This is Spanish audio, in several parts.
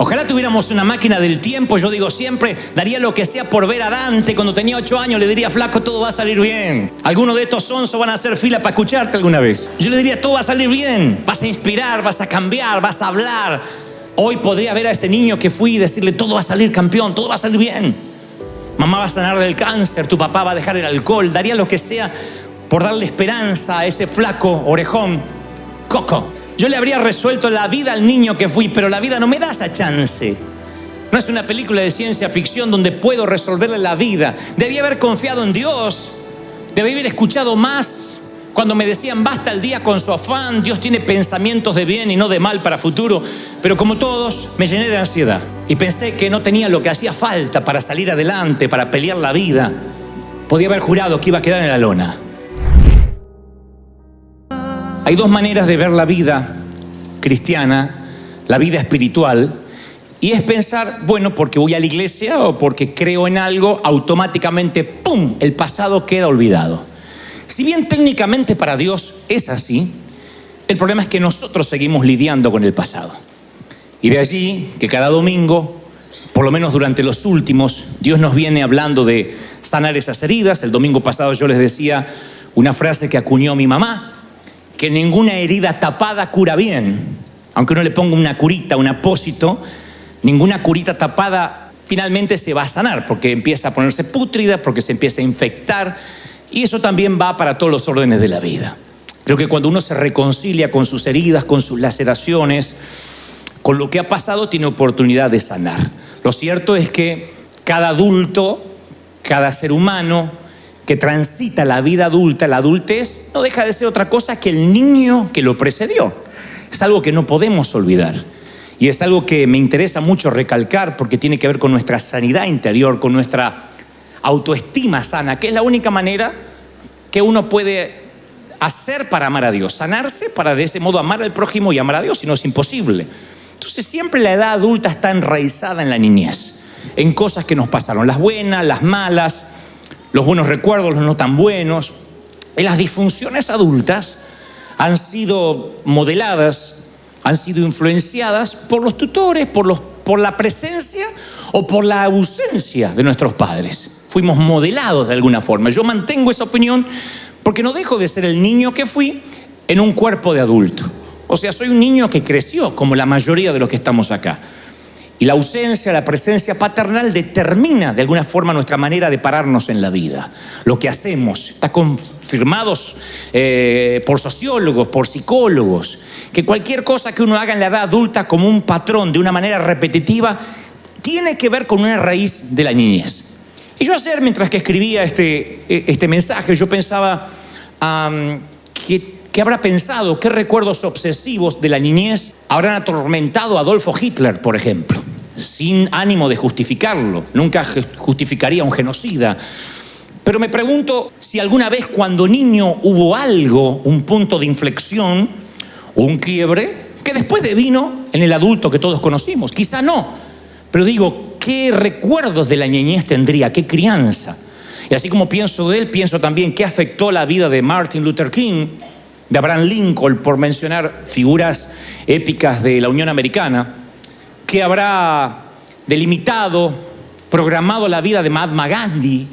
Ojalá tuviéramos una máquina del tiempo. Yo digo siempre, daría lo que sea por ver a Dante cuando tenía 8 años. Le diría, flaco, todo va a salir bien. Algunos de estos sonsos van a hacer fila para escucharte alguna vez. Yo le diría, todo va a salir bien. Vas a inspirar, vas a cambiar, vas a hablar. Hoy podría ver a ese niño que fui y decirle, todo va a salir campeón, todo va a salir bien. Mamá va a sanar del cáncer, tu papá va a dejar el alcohol. Daría lo que sea por darle esperanza a ese flaco orejón Coco. Yo le habría resuelto la vida al niño que fui, pero la vida no me da esa chance. No es una película de ciencia ficción donde puedo resolverle la vida. Debía haber confiado en Dios. Debía haber escuchado más cuando me decían basta el día con su afán. Dios tiene pensamientos de bien y no de mal para futuro. Pero como todos, me llené de ansiedad y pensé que no tenía lo que hacía falta para salir adelante, para pelear la vida. Podía haber jurado que iba a quedar en la lona. Hay dos maneras de ver la vida cristiana, la vida espiritual, y es pensar, bueno, porque voy a la iglesia o porque creo en algo, automáticamente, ¡pum!, el pasado queda olvidado. Si bien técnicamente para Dios es así, el problema es que nosotros seguimos lidiando con el pasado. Y de allí que cada domingo, por lo menos durante los últimos, Dios nos viene hablando de sanar esas heridas. El domingo pasado yo les decía una frase que acuñó mi mamá, que ninguna herida tapada cura bien. Aunque uno le ponga una curita, un apósito, ninguna curita tapada finalmente se va a sanar, porque empieza a ponerse pútrida, porque se empieza a infectar, y eso también va para todos los órdenes de la vida. Creo que cuando uno se reconcilia con sus heridas, con sus laceraciones, con lo que ha pasado, tiene oportunidad de sanar. Lo cierto es que cada adulto, cada ser humano que transita la vida adulta, la adultez, no deja de ser otra cosa que el niño que lo precedió. Es algo que no podemos olvidar. Y es algo que me interesa mucho recalcar porque tiene que ver con nuestra sanidad interior, con nuestra autoestima sana, que es la única manera que uno puede hacer para amar a Dios. Sanarse para de ese modo amar al prójimo y amar a Dios, si no es imposible. Entonces siempre la edad adulta está enraizada en la niñez, en cosas que nos pasaron, las buenas, las malas, los buenos recuerdos, los no tan buenos. En las disfunciones adultas han sido modeladas, han sido influenciadas por los tutores, por la presencia o por la ausencia de nuestros padres. Fuimos modelados de alguna forma. Yo mantengo esa opinión porque no dejo de ser el niño que fui en un cuerpo de adulto. O sea, soy un niño que creció como la mayoría de los que estamos acá. Y la ausencia, la presencia paternal determina de alguna forma nuestra manera de pararnos en la vida. Lo que hacemos está confirmado por sociólogos, por psicólogos, que cualquier cosa que uno haga en la edad adulta como un patrón de una manera repetitiva tiene que ver con una raíz de la niñez. Y yo ayer, mientras que escribía este mensaje, yo pensaba ¿qué habrá pensado? ¿Qué recuerdos obsesivos de la niñez habrán atormentado a Adolfo Hitler, por ejemplo? Sin ánimo de justificarlo. Nunca justificaría un genocida. Pero me pregunto si alguna vez cuando niño hubo algo, un punto de inflexión o un quiebre, que después devino en el adulto que todos conocimos. Quizá no. Pero digo, ¿qué recuerdos de la niñez tendría? ¿Qué crianza? Y así como pienso de él, pienso también qué afectó la vida de Martin Luther King, de Abraham Lincoln, por mencionar figuras épicas de la Unión Americana, que habrá delimitado, programado la vida de Mahatma Gandhi,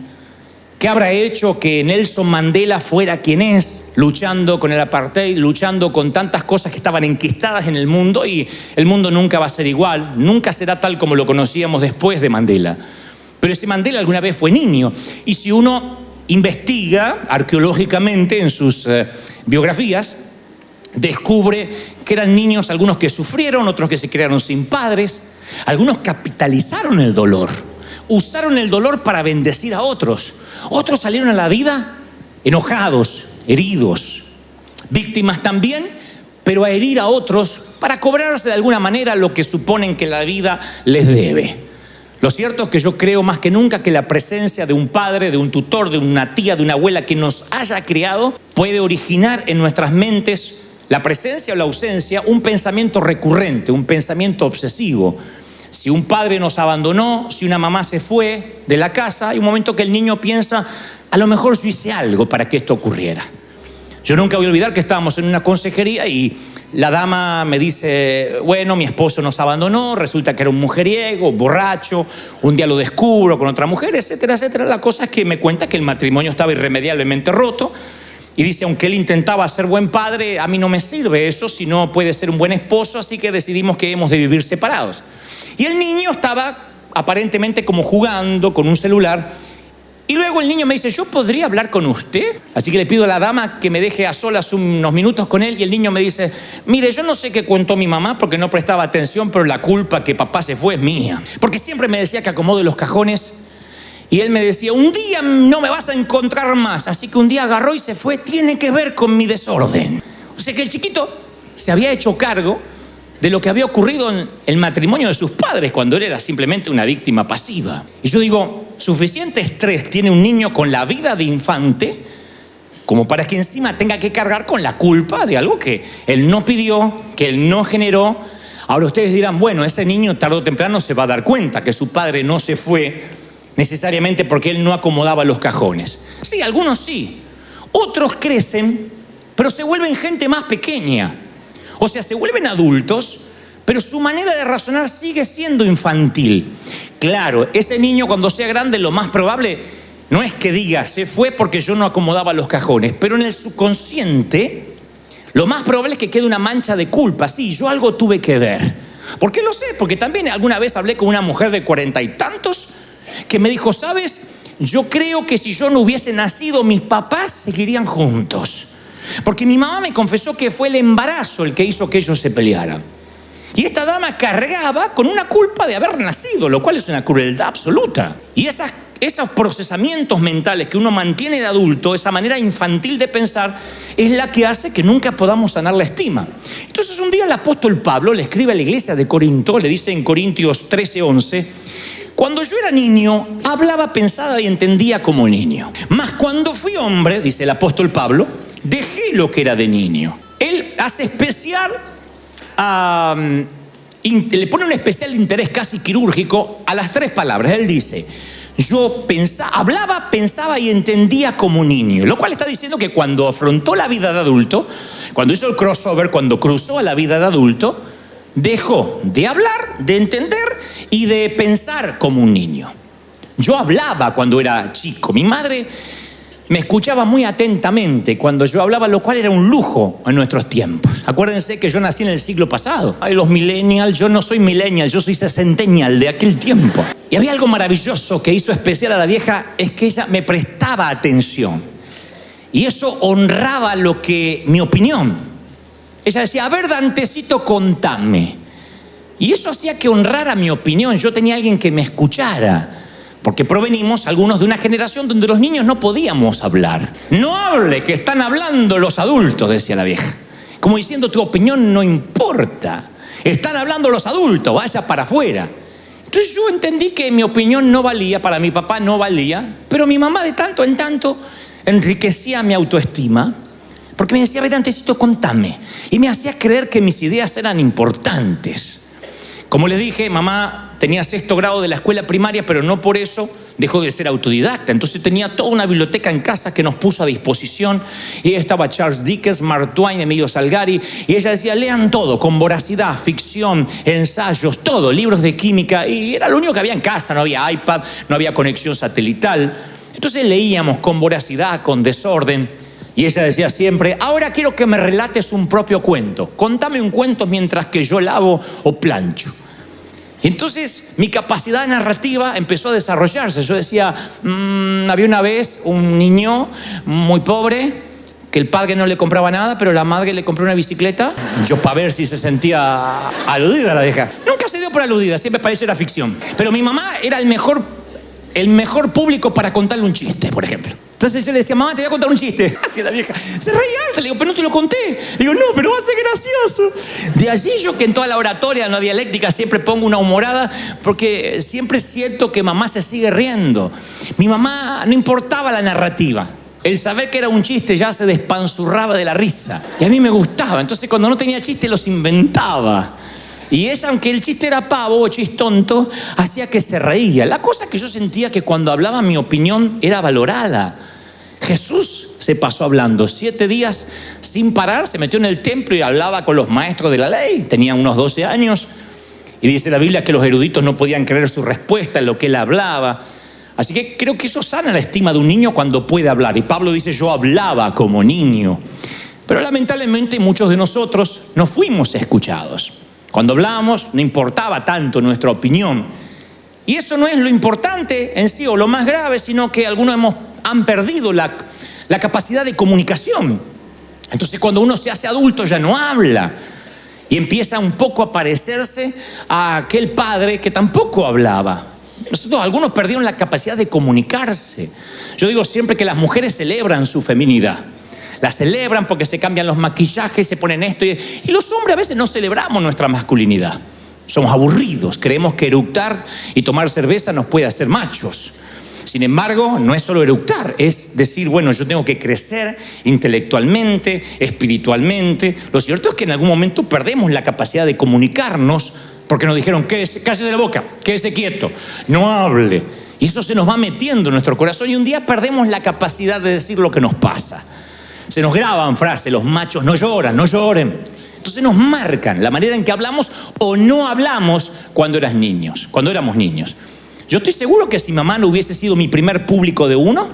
que habrá hecho que Nelson Mandela fuera quien es, luchando con el apartheid, luchando con tantas cosas que estaban enquistadas en el mundo, y el mundo nunca va a ser igual, nunca será tal como lo conocíamos después de Mandela. Pero ese Mandela alguna vez fue niño, y si uno investiga arqueológicamente en sus biografías, descubre que eran niños, algunos que sufrieron, otros que se criaron sin padres, algunos capitalizaron el dolor, usaron el dolor para bendecir a otros. Otros salieron a la vida enojados, heridos, víctimas también, pero a herir a otros para cobrarse de alguna manera lo que suponen que la vida les debe. Lo cierto es que yo creo más que nunca que la presencia de un padre, de un tutor, de una tía, de una abuela que nos haya criado puede originar en nuestras mentes, la presencia o la ausencia, un pensamiento recurrente, un pensamiento obsesivo. Si un padre nos abandonó, si una mamá se fue de la casa, hay un momento que el niño piensa, a lo mejor yo hice algo para que esto ocurriera. Yo nunca voy a olvidar que estábamos en una consejería y la dama me dice, bueno, mi esposo nos abandonó, resulta que era un mujeriego, borracho, un día lo descubro con otra mujer, etcétera, etcétera. La cosa es que me cuenta que el matrimonio estaba irremediablemente roto y dice, aunque él intentaba ser buen padre, a mí no me sirve eso, si no puede ser un buen esposo, así que decidimos que hemos de vivir separados. Y el niño estaba aparentemente como jugando con un celular. Y luego el niño me dice, ¿yo podría hablar con usted? Así que le pido a la dama que me deje a solas unos minutos con él. Y el niño me dice, mire, yo no sé qué contó mi mamá porque no prestaba atención, pero la culpa que papá se fue es mía. Porque siempre me decía que acomode los cajones. Y él me decía, un día no me vas a encontrar más. Así que un día agarró y se fue. Tiene que ver con mi desorden. O sea que el chiquito se había hecho cargo de lo que había ocurrido en el matrimonio de sus padres cuando él era simplemente una víctima pasiva. Y yo digo, suficiente estrés tiene un niño con la vida de infante como para que encima tenga que cargar con la culpa de algo que él no pidió, que él no generó. Ahora ustedes dirán, bueno, ese niño tarde o temprano se va a dar cuenta que su padre no se fue necesariamente porque él no acomodaba los cajones. Sí, algunos sí. Otros crecen, pero se vuelven gente más pequeña. O sea, se vuelven adultos, pero su manera de razonar sigue siendo infantil. Claro, ese niño cuando sea grande lo más probable no es que diga, se fue porque yo no acomodaba los cajones, pero en el subconsciente lo más probable es que quede una mancha de culpa. Sí, yo algo tuve que ver. ¿Por qué lo sé? Porque también alguna vez hablé con una mujer de 40 y tantos que me dijo, ¿sabes? Yo creo que si yo no hubiese nacido, mis papás seguirían juntos. Porque mi mamá me confesó que fue el embarazo el que hizo que ellos se pelearan. Y esta dama cargaba con una culpa de haber nacido, lo cual es una crueldad absoluta. Y esos procesamientos mentales que uno mantiene de adulto, esa manera infantil de pensar, es la que hace que nunca podamos sanar la estima. Entonces un día el apóstol Pablo le escribe a la iglesia de Corinto, le dice en Corintios 13:11, cuando yo era niño, hablaba, pensaba y entendía como niño. Mas cuando fui hombre, dice el apóstol Pablo, dejé lo que era de niño. Él hace especial, le pone un especial interés casi quirúrgico a las tres palabras. Él dice, yo hablaba, pensaba y entendía como niño. Lo cual está diciendo que cuando afrontó la vida de adulto, cuando hizo el crossover, cuando cruzó a la vida de adulto, dejó de hablar, de entender y de pensar como un niño. Yo hablaba cuando era chico. Mi madre me escuchaba muy atentamente cuando yo hablaba, lo cual era un lujo en nuestros tiempos. Acuérdense que yo nací en el siglo pasado. Ay, los millennials, yo no soy millennial, yo soy sesentennial de aquel tiempo. Y había algo maravilloso que hizo especial a la vieja, es que ella me prestaba atención. Y eso honraba mi opinión. Ella decía, a ver, Dantecito, contame. Y eso hacía que honrara mi opinión. Yo tenía alguien que me escuchara. Porque provenimos algunos de una generación donde los niños no podíamos hablar. No hable, que están hablando los adultos, decía la vieja. Como diciendo, tu opinión no importa. Están hablando los adultos, vaya para afuera. Entonces yo entendí que mi opinión no valía, para mi papá no valía, pero mi mamá de tanto en tanto enriquecía mi autoestima, porque me decía, ve, Dantecito, contame. Y me hacía creer que mis ideas eran importantes. Como les dije, mamá tenía 6º grado de la escuela primaria, pero no por eso dejó de ser autodidacta. Entonces tenía toda una biblioteca en casa que nos puso a disposición. Y ahí estaba Charles Dickens, Mark Twain, Emilio Salgari. Y ella decía, lean todo, con voracidad, ficción, ensayos, todo, libros de química. Y era lo único que había en casa, no había iPad, no había conexión satelital. Entonces leíamos con voracidad, con desorden. Y ella decía siempre, ahora quiero que me relates un propio cuento. Contame un cuento mientras que yo lavo o plancho. Y entonces mi capacidad narrativa empezó a desarrollarse. Yo decía, había una vez un niño muy pobre que el padre no le compraba nada, pero la madre le compró una bicicleta. Yo para ver si se sentía aludida la vieja. Nunca se dio por aludida, siempre pareció era ficción. Pero mi mamá era el mejor público para contarle un chiste, por ejemplo. Entonces yo le decía, mamá, te voy a contar un chiste. Así la vieja se reía alta. Le digo, pero no te lo conté. Le digo, no, pero va a ser gracioso. De allí yo que en toda la oratoria, en la dialéctica, siempre pongo una humorada, porque siempre siento que mamá se sigue riendo. Mi mamá no importaba la narrativa. El saber que era un chiste ya se despanzurraba de la risa. Y a mí me gustaba. Entonces cuando no tenía chiste los inventaba. Y ella, aunque el chiste era pavo o chistonto, hacía que se reía. La cosa que yo sentía que cuando hablaba mi opinión era valorada. Jesús se pasó hablando 7 días sin parar, se metió en el templo y hablaba con los maestros de la ley. Tenía unos 12 años y dice la Biblia que los eruditos no podían creer su respuesta en lo que él hablaba. Así que creo que eso sana la estima de un niño cuando puede hablar. Y Pablo dice, yo hablaba como niño. Pero lamentablemente muchos de nosotros no fuimos escuchados. Cuando hablábamos no importaba tanto nuestra opinión. Y eso no es lo importante en sí o lo más grave, sino que algunos han perdido la capacidad de comunicación. Entonces cuando uno se hace adulto ya no habla. Y empieza un poco a parecerse a aquel padre que tampoco hablaba. Algunos perdieron la capacidad de comunicarse. Yo digo siempre que las mujeres celebran su feminidad. La celebran porque se cambian los maquillajes, se ponen esto. Y los hombres a veces no celebramos nuestra masculinidad. Somos aburridos. Creemos que eructar y tomar cerveza nos puede hacer machos. Sin embargo, no es solo eructar, es decir, bueno, yo tengo que crecer intelectualmente, espiritualmente. Lo cierto es que en algún momento perdemos la capacidad de comunicarnos porque nos dijeron, cállese la boca, quédese quieto, no hable. Y eso se nos va metiendo en nuestro corazón y un día perdemos la capacidad de decir lo que nos pasa. Se nos graban frases, los machos no lloran, no lloren. Entonces nos marcan la manera en que hablamos o no hablamos cuando éramos niños. Yo estoy seguro que si mamá no hubiese sido mi primer público de uno,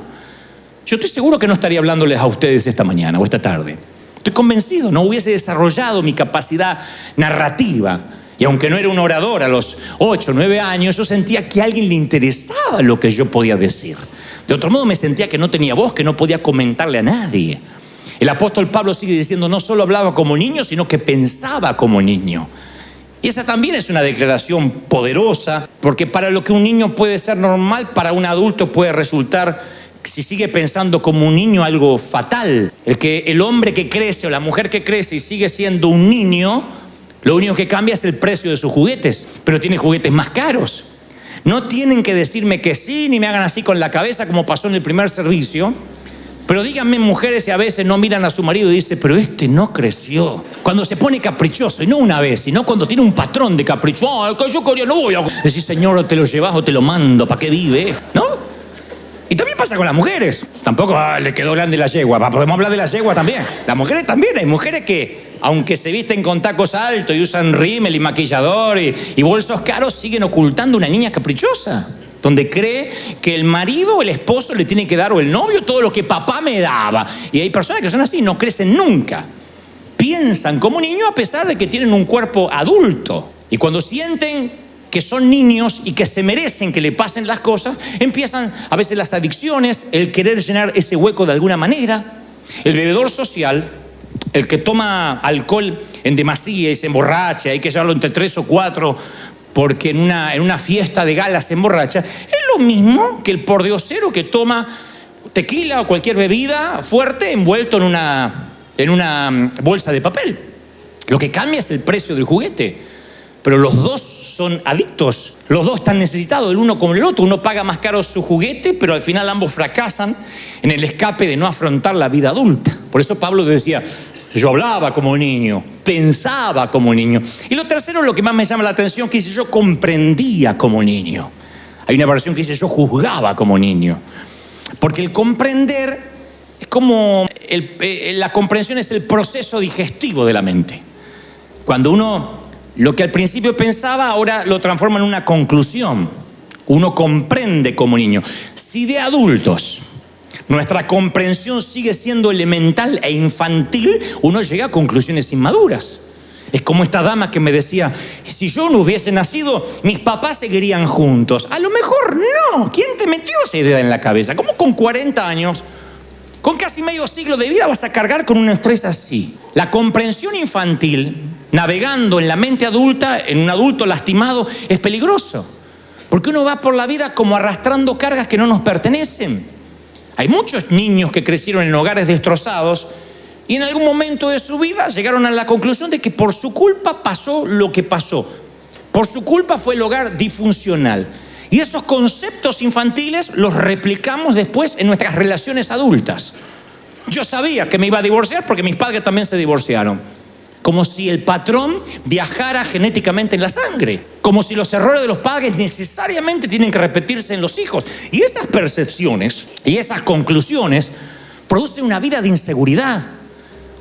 yo estoy seguro que no estaría hablándoles a ustedes esta mañana o esta tarde. Estoy convencido, no hubiese desarrollado mi capacidad narrativa. Y aunque no era un orador a los 8 o 9 años, yo sentía que a alguien le interesaba lo que yo podía decir. De otro modo me sentía que no tenía voz, que no podía comentarle a nadie. El apóstol Pablo sigue diciendo, no solo hablaba como niño, sino que pensaba como niño. Y esa también es una declaración poderosa, porque para lo que un niño puede ser normal, para un adulto puede resultar, si sigue pensando como un niño, algo fatal. El hombre que crece o la mujer que crece y sigue siendo un niño, lo único que cambia es el precio de sus juguetes, pero tiene juguetes más caros. No tienen que decirme que sí, ni me hagan así con la cabeza como pasó en el primer servicio. Pero díganme, mujeres, si a veces no miran a su marido y dicen, pero este no creció. Cuando se pone caprichoso, y no una vez, sino cuando tiene un patrón de capricho. Que yo quería, no voy a decir, señor, o te lo llevas o te lo mando, ¿para qué vive? ¿No? Y también pasa con las mujeres. Tampoco le quedó grande la yegua. Podemos hablar de la yegua también. Las mujeres también. Hay mujeres que, aunque se visten con tacos altos y usan rímel y maquillador y bolsos caros, siguen ocultando una niña caprichosa. Donde cree que el marido o el esposo le tiene que dar, o el novio, todo lo que papá me daba. Y hay personas que son así, no crecen nunca. Piensan como niños a pesar de que tienen un cuerpo adulto. Y cuando sienten que son niños y que se merecen que le pasen las cosas, empiezan a veces las adicciones, el querer llenar ese hueco de alguna manera. El bebedor social, el que toma alcohol en demasía y se emborracha, hay que llevarlo entre 3 o 4 porque en una fiesta de gala se emborracha, es lo mismo que el pordiosero que toma tequila o cualquier bebida fuerte envuelto en una bolsa de papel. Lo que cambia es el precio del juguete, pero los dos son adictos, los dos están necesitados el uno como el otro. Uno paga más caro su juguete, pero al final ambos fracasan en el escape de no afrontar la vida adulta. Por eso Pablo decía, yo hablaba como niño, pensaba como niño. Y lo tercero, lo que más me llama la atención, que dice, yo comprendía como niño. Hay una versión que dice, yo juzgaba como niño. Porque el comprender es como, la comprensión es el proceso digestivo de la mente. Cuando uno, lo que al principio pensaba, ahora lo transforma en una conclusión. Uno comprende como niño. Si de adultos nuestra comprensión sigue siendo elemental e infantil, uno llega a conclusiones inmaduras. Es como esta dama que me decía, si yo no hubiese nacido, mis papás seguirían juntos. A lo mejor no. ¿Quién te metió esa idea en la cabeza? ¿Cómo con 40 años, con casi medio siglo de vida, vas a cargar con un estrés así? La comprensión infantil, navegando en la mente adulta, en un adulto lastimado, es peligroso. Porque uno va por la vida como arrastrando cargas que no nos pertenecen. Hay muchos niños que crecieron en hogares destrozados y en algún momento de su vida llegaron a la conclusión de que por su culpa pasó lo que pasó. Por su culpa fue el hogar disfuncional. Y esos conceptos infantiles los replicamos después en nuestras relaciones adultas. Yo sabía que me iba a divorciar porque mis padres también se divorciaron. Como si el patrón viajara genéticamente en la sangre. Como si los errores de los padres necesariamente tienen que repetirse en los hijos. Y esas percepciones y esas conclusiones Produce una vida de inseguridad.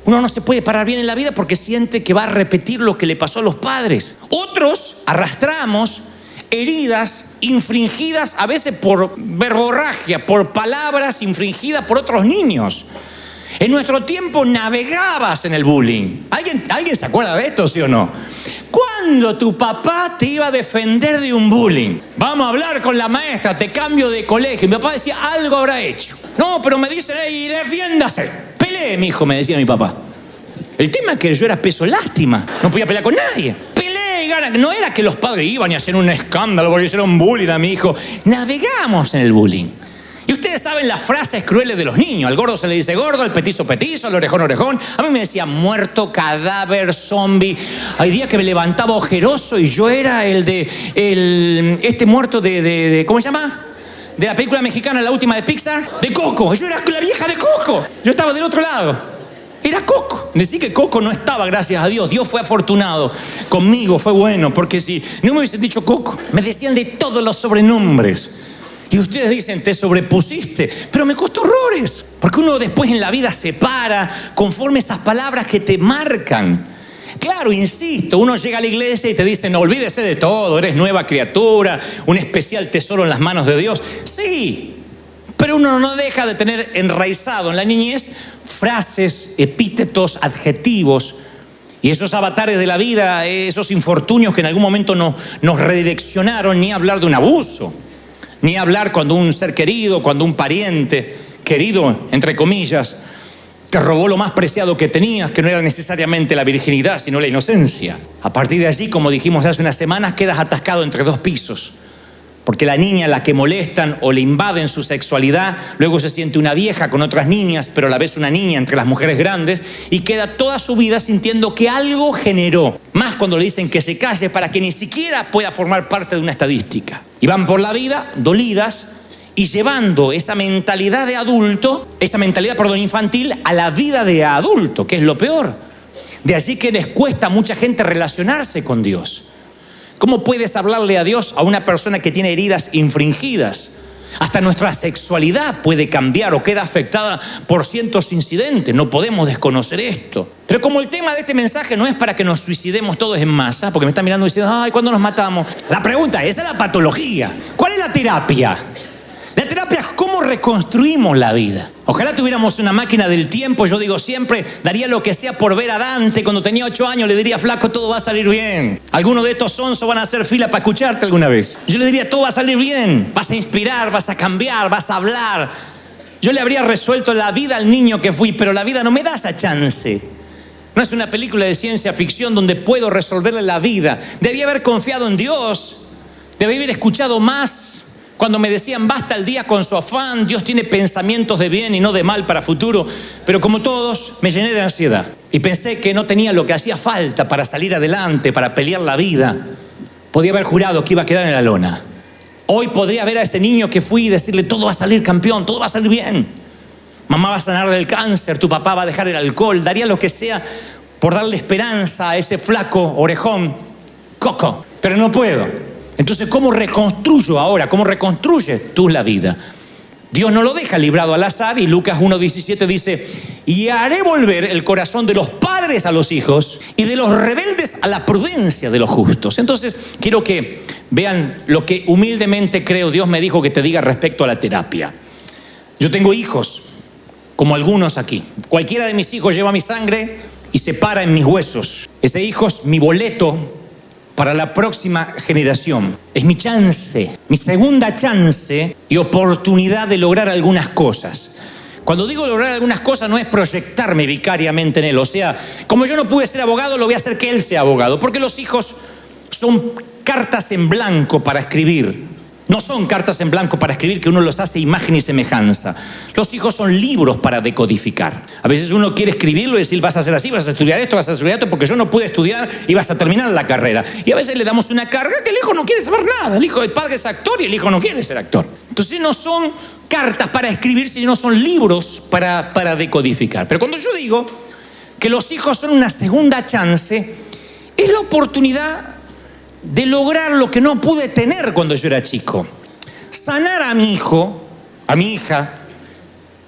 Uno no se puede parar bien en la vida porque siente que va a repetir lo que le pasó a los padres. Otros arrastramos heridas infringidas a veces por verborragia, por palabras infringidas por otros niños. En nuestro tiempo navegabas en el bullying. ¿Alguien se acuerda de esto, sí o no? ¿Cuándo tu papá te iba a defender de un bullying? Vamos a hablar con la maestra, te cambio de colegio. Mi papá decía, algo habrá hecho. No, pero me dicen, y defiéndase. Pelee, mi hijo, me decía mi papá. El tema es que yo era peso lástima. No podía pelear con nadie. Pelee y gana. No era que los padres iban y hacían un escándalo porque hicieron un bullying a mi hijo. Navegamos en el bullying. Y ustedes saben las frases crueles de los niños. Al gordo se le dice gordo, al petizo petizo, al orejón orejón. A mí me decían muerto, cadáver, zombie. Hay días que me levantaba ojeroso y yo era este muerto de ¿cómo se llama? De la película mexicana, la última de Pixar. De Coco. Yo era la vieja de Coco. Yo estaba del otro lado. Era Coco. Decí que Coco no estaba, gracias a Dios. Dios fue afortunado conmigo, fue bueno. Porque si no me hubiesen dicho Coco, me decían de todos los sobrenombres. Y ustedes dicen, te sobrepusiste. Pero me costó horrores. Porque uno después en la vida se para conforme esas palabras que te marcan. Claro, insisto, uno llega a la iglesia y te dicen, no, olvídese de todo, eres nueva criatura, un especial tesoro en las manos de Dios. Sí, pero uno no deja de tener enraizado en la niñez frases, epítetos, adjetivos. Y esos avatares de la vida, esos infortunios que en algún momento nos redireccionaron, ni hablar de un abuso. Ni hablar cuando un ser querido, cuando un pariente querido, entre comillas, te robó lo más preciado que tenías, que no era necesariamente la virginidad, sino la inocencia. A partir de allí, como dijimos hace unas semanas, quedas atascado entre dos pisos. Porque la niña a la que molestan o le invaden su sexualidad, luego se siente una vieja con otras niñas, pero a la vez una niña entre las mujeres grandes, y queda toda su vida sintiendo que algo generó. Más cuando le dicen que se calle para que ni siquiera pueda formar parte de una estadística. Y van por la vida dolidas y llevando esa mentalidad de adulto, infantil, a la vida de adulto, que es lo peor. De allí que les cuesta a mucha gente relacionarse con Dios. ¿Cómo puedes hablarle a Dios a una persona que tiene heridas infringidas? Hasta nuestra sexualidad puede cambiar o queda afectada por cientos incidentes. No podemos desconocer esto. Pero como el tema de este mensaje no es para que nos suicidemos todos en masa, porque me están mirando y diciendo, ay, ¿cuándo nos matamos? La pregunta es, esa es la patología. ¿Cuál es la terapia? La terapia es cómo reconstruimos la vida. Ojalá tuviéramos una máquina del tiempo. Yo digo siempre, daría lo que sea por ver a Dante cuando tenía 8 años. Le diría, flaco, todo va a salir bien. Algunos de estos sonsos van a hacer fila para escucharte alguna vez. Yo le diría, todo va a salir bien. Vas a inspirar, vas a cambiar, vas a hablar. Yo le habría resuelto la vida al niño que fui, pero la vida no me da esa chance. No es una película de ciencia ficción donde puedo resolverle la vida. Debía haber confiado en Dios. Debía haber escuchado más. Cuando me decían, basta el día con su afán, Dios tiene pensamientos de bien y no de mal para futuro. Pero como todos, me llené de ansiedad. Y pensé que no tenía lo que hacía falta para salir adelante, para pelear la vida. Podía haber jurado que iba a quedar en la lona. Hoy podría ver a ese niño que fui y decirle, todo va a salir campeón, todo va a salir bien. Mamá va a sanar del cáncer, tu papá va a dejar el alcohol. Daría lo que sea por darle esperanza a ese flaco orejón Coco. Pero no puedo. Entonces, ¿cómo reconstruyo ahora? ¿Cómo reconstruyes tú la vida? Dios no lo deja librado al azar y Lucas 1:17 dice, y haré volver el corazón de los padres a los hijos y de los rebeldes a la prudencia de los justos. Entonces, quiero que vean lo que humildemente creo Dios me dijo que te diga respecto a la terapia. Yo tengo hijos, como algunos aquí. Cualquiera de mis hijos lleva mi sangre y se para en mis huesos. Ese hijo es mi boleto para la próxima generación. Es mi chance, mi segunda chance y oportunidad de lograr algunas cosas. Cuando digo lograr algunas cosas no es proyectarme vicariamente en él. O sea, como yo no pude ser abogado, lo voy a hacer que él sea abogado. Porque los hijos son cartas en blanco para escribir. No son cartas en blanco para escribir que uno los hace imagen y semejanza. Los hijos son libros para decodificar. A veces uno quiere escribirlo y decir, vas a hacer así, vas a estudiar esto, vas a estudiar esto, porque yo no pude estudiar y vas a terminar la carrera. Y a veces le damos una carga que el hijo no quiere saber nada. El padre es actor y el hijo no quiere ser actor. Entonces no son cartas para escribir, sino son libros para decodificar. Pero cuando yo digo que los hijos son una segunda chance, es la oportunidad de lograr lo que no pude tener cuando yo era chico. Sanar a mi hijo, a mi hija,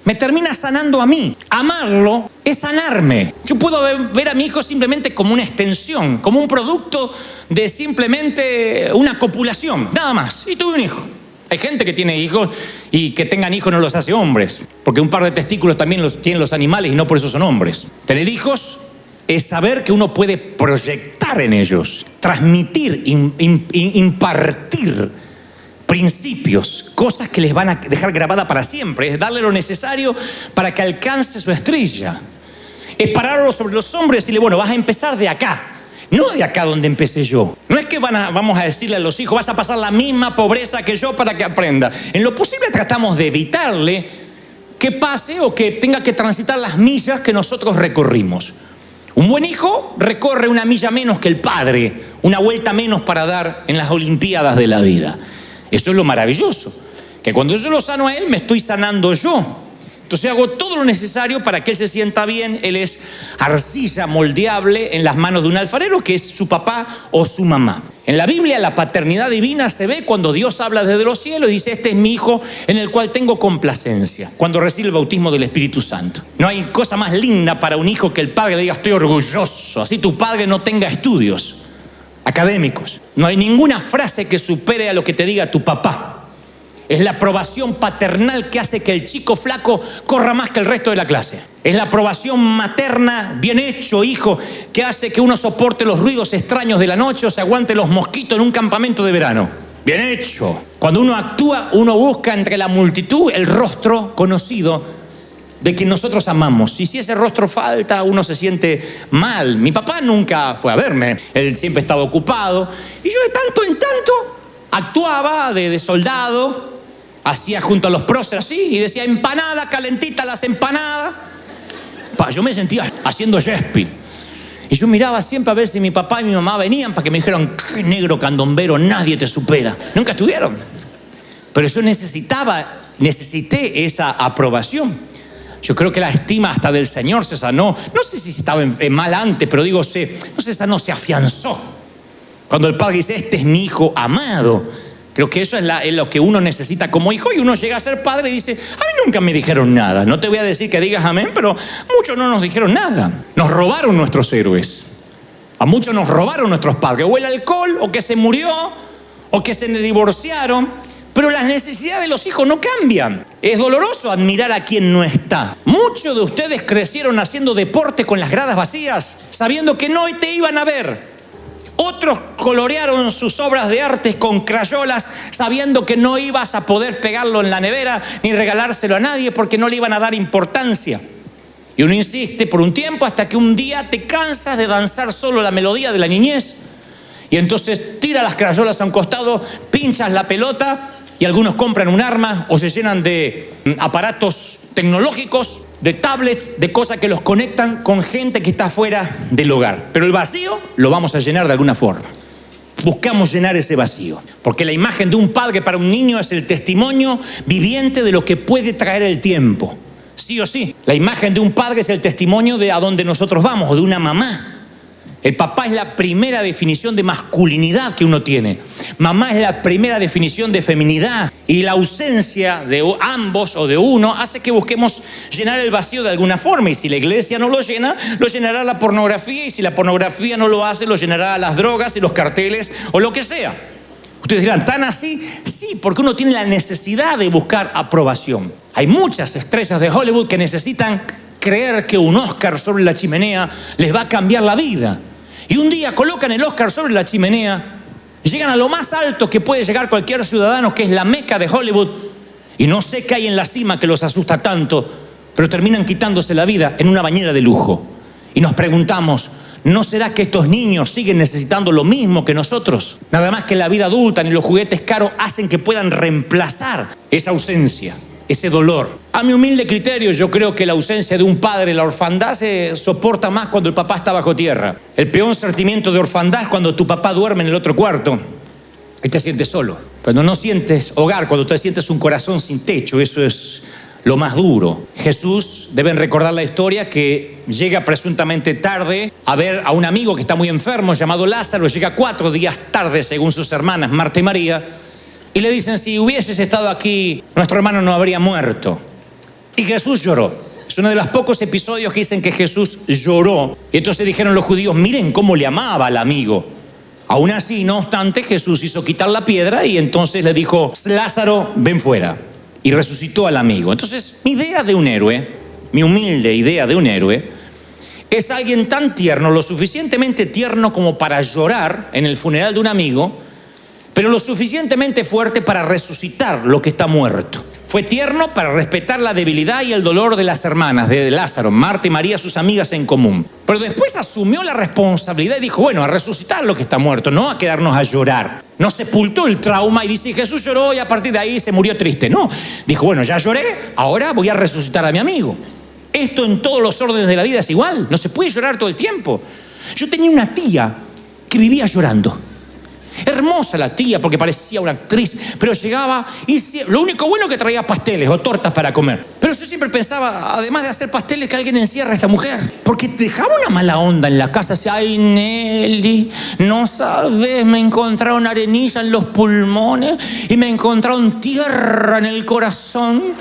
me termina sanando a mí. Amarlo es sanarme. Yo puedo ver a mi hijo simplemente como una extensión, como un producto de simplemente una copulación, nada más. Y tuve un hijo. Hay gente que tiene hijos y que tengan hijos no los hace hombres, porque un par de testículos también los tienen los animales y no por eso son hombres. Tener hijos es saber que uno puede proyectar en ellos, transmitir, impartir principios, cosas que les van a dejar grabada para siempre. Es darle lo necesario para que alcance su estrella. Es pararlo sobre los hombros y decirle, bueno, vas a empezar de acá, no de acá donde empecé yo. No es que vamos a decirle a los hijos, vas a pasar la misma pobreza que yo para que aprenda. En lo posible tratamos de evitarle que pase o que tenga que transitar las millas que nosotros recorrimos. Un buen hijo recorre una milla menos que el padre, una vuelta menos para dar en las Olimpiadas de la vida. Eso es lo maravilloso, que cuando yo lo sano a él, me estoy sanando yo. Entonces hago todo lo necesario para que él se sienta bien. Él es arcilla moldeable en las manos de un alfarero, que es su papá o su mamá. En la Biblia la paternidad divina se ve cuando Dios habla desde los cielos y dice, este es mi hijo en el cual tengo complacencia, cuando recibe el bautismo del Espíritu Santo. No hay cosa más linda para un hijo que el padre le diga, estoy orgulloso, así tu padre no tenga estudios académicos. No hay ninguna frase que supere a lo que te diga tu papá. Es la aprobación paternal que hace que el chico flaco corra más que el resto de la clase. Es la aprobación materna, bien hecho, hijo, que hace que uno soporte los ruidos extraños de la noche o se aguante los mosquitos en un campamento de verano. Bien hecho. Cuando uno actúa, uno busca entre la multitud el rostro conocido de quien nosotros amamos. Y si ese rostro falta, uno se siente mal. Mi papá nunca fue a verme. Él siempre estaba ocupado. Y yo de tanto en tanto actuaba de soldado. Hacía junto a los próceres así y decía, empanada, calentita las empanadas. Yo me sentía haciendo Shakespeare. Y yo miraba siempre a ver si mi papá y mi mamá venían para que me dijeran, qué negro candombero, nadie te supera. Nunca estuvieron. Pero yo necesité esa aprobación. Yo creo que la estima hasta del Señor se sanó. No sé si estaba mal antes, pero digo, no se sanó, se afianzó. Cuando el padre dice, este es mi hijo amado. Creo que eso es lo que uno necesita como hijo, y uno llega a ser padre y dice, a mí nunca me dijeron nada. No te voy a decir que digas amén, pero muchos no nos dijeron nada. Nos robaron nuestros héroes. A muchos nos robaron nuestros padres. O el alcohol, o que se murió, o que se divorciaron. Pero las necesidades de los hijos no cambian. Es doloroso admirar a quien no está. Muchos de ustedes crecieron haciendo deporte con las gradas vacías, sabiendo que no te iban a ver. Otros colorearon sus obras de arte con crayolas, sabiendo que no ibas a poder pegarlo en la nevera ni regalárselo a nadie porque no le iban a dar importancia. Y uno insiste por un tiempo hasta que un día te cansas de danzar solo la melodía de la niñez. Y entonces tira las crayolas a un costado, pinchas la pelota y algunos compran un arma o se llenan de aparatos tecnológicos, de tablets, de cosas que los conectan con gente que está fuera del hogar. Pero el vacío lo vamos a llenar de alguna forma. Buscamos llenar ese vacío, porque la imagen de un padre para un niño es el testimonio viviente de lo que puede traer el tiempo. Sí o sí, la imagen de un padre es el testimonio de a dónde nosotros vamos, o de una mamá. El papá es la primera definición de masculinidad que uno tiene. Mamá es la primera definición de feminidad. Y la ausencia de ambos o de uno hace que busquemos llenar el vacío de alguna forma. Y si la iglesia no lo llena, lo llenará la pornografía. Y si la pornografía no lo hace, lo llenará las drogas y los carteles o lo que sea. Ustedes dirán, ¿tan así? Sí, porque uno tiene la necesidad de buscar aprobación. Hay muchas estrellas de Hollywood que necesitan creer que un Oscar sobre la chimenea les va a cambiar la vida. Y un día colocan el Oscar sobre la chimenea, llegan a lo más alto que puede llegar cualquier ciudadano, que es la meca de Hollywood, y no sé qué hay en la cima que los asusta tanto, pero terminan quitándose la vida en una bañera de lujo. Y nos preguntamos, ¿no será que estos niños siguen necesitando lo mismo que nosotros? Nada más que la vida adulta ni los juguetes caros hacen que puedan reemplazar esa ausencia, ese dolor. A mi humilde criterio, yo creo que la ausencia de un padre, la orfandad, se soporta más cuando el papá está bajo tierra. El peor sentimiento de orfandad es cuando tu papá duerme en el otro cuarto y te sientes solo. Cuando no sientes hogar, cuando te sientes un corazón sin techo, eso es lo más duro. Jesús, deben recordar la historia, que llega presuntamente tarde a ver a un amigo que está muy enfermo llamado Lázaro. Llega 4 días tarde, según sus hermanas Marta y María. Y le dicen, si hubieses estado aquí, nuestro hermano no habría muerto. Y Jesús lloró. Es uno de los pocos episodios que dicen que Jesús lloró. Y entonces dijeron los judíos, miren cómo le amaba al amigo. Aún así, no obstante, Jesús hizo quitar la piedra y entonces le dijo, Lázaro, ven fuera. Y resucitó al amigo. Entonces, mi idea de un héroe, mi humilde idea de un héroe, es alguien tan tierno, lo suficientemente tierno como para llorar en el funeral de un amigo, pero lo suficientemente fuerte para resucitar lo que está muerto. Fue tierno para respetar la debilidad y el dolor de las hermanas, de Lázaro, Marta y María, sus amigas en común. Pero después asumió la responsabilidad y dijo, bueno, a resucitar lo que está muerto, no a quedarnos a llorar. No sepultó el trauma y dice, Jesús lloró y a partir de ahí se murió triste. No, dijo, bueno, ya lloré, ahora voy a resucitar a mi amigo. Esto en todos los órdenes de la vida es igual, no se puede llorar todo el tiempo. Yo tenía una tía que vivía llorando. Hermosa la tía porque parecía una actriz, pero llegaba y lo único bueno que traía pasteles o tortas para comer. Pero yo siempre pensaba, además de hacer pasteles, que alguien encierra a esta mujer, porque dejaba una mala onda en la casa. Decía, ay Nelly, no sabes, me encontraron arenilla en los pulmones y me encontraron tierra en el corazón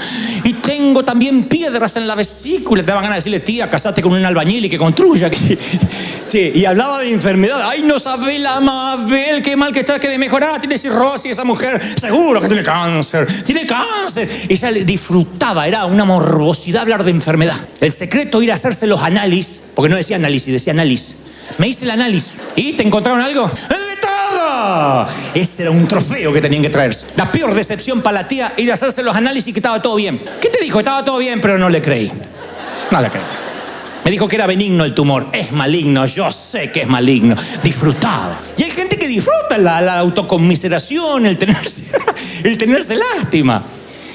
y tengo también piedras en la vesícula. Te daban ganas de decirle, tía, casate con un albañil y que construya. Sí, y hablaba de enfermedad. Ay, no sabe la Mabel, qué mal que está, que de mejorar, tiene cirrosis esa mujer, seguro que tiene cáncer. Ella le disfrutaba, era una morbosidad hablar de enfermedad. El secreto ir a hacerse los análisis, porque no decía análisis, decía análisis. Me hice el análisis. ¿Y te encontraron algo? ¡De todo! Ese era un trofeo que tenían que traerse. La peor decepción para la tía, ir a hacerse los análisis que estaba todo bien. ¿Qué te dijo? Estaba todo bien, pero no le creí. No le creí. Me dijo que era benigno el tumor. Es maligno, yo sé que es maligno. Disfrutaba. Y hay gente que disfruta la autoconmiseración, el tenerse lástima.